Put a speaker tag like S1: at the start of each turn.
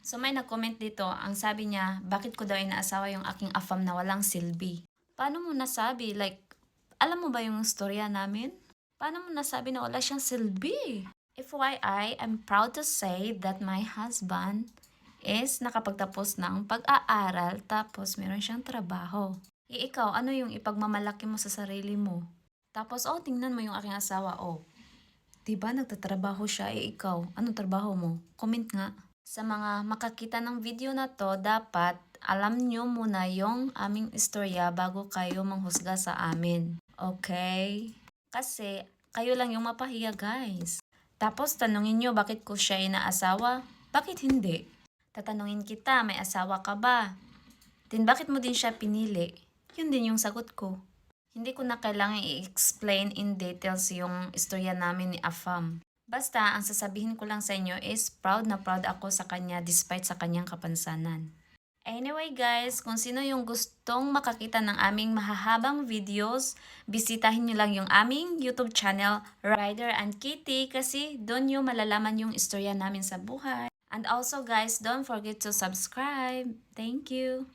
S1: So may nag-comment dito, ang sabi niya, bakit ko daw inaasawa yung aking afam na walang silbi? Paano mo nasabi? Like, alam mo ba yung storya namin? Paano mo nasabi na wala siyang silbi? FYI, I'm proud to say that my husband is nakapagtapos ng pag-aaral tapos meron siyang trabaho. Ikaw, ano yung ipagmamalaki mo sa sarili mo? Tapos, tingnan mo yung aking asawa, diba nagtatrabaho siya, ikaw, anong trabaho mo? Comment nga. Sa mga makakita ng video na to, dapat alam nyo muna yung aming istorya bago kayo manghusga sa amin. Okay? Kasi kayo lang yung mapahiya, guys. Tapos tanungin nyo bakit ko siya inaasawa? Bakit hindi? Tatanungin kita, may asawa ka ba? Then bakit mo din siya pinili? Yun din yung sagot ko. Hindi ko na kailangan i-explain in details yung istorya namin ni Afam. Basta, ang sasabihin ko lang sa inyo is proud na proud ako sa kanya despite sa kanyang kapansanan. Anyway guys, kung sino yung gustong makakita ng aming mahahabang videos, bisitahin nyo lang yung aming YouTube channel, Ryder and Kitty, kasi doon nyo malalaman yung istorya namin sa buhay. And also guys, don't forget to subscribe. Thank you!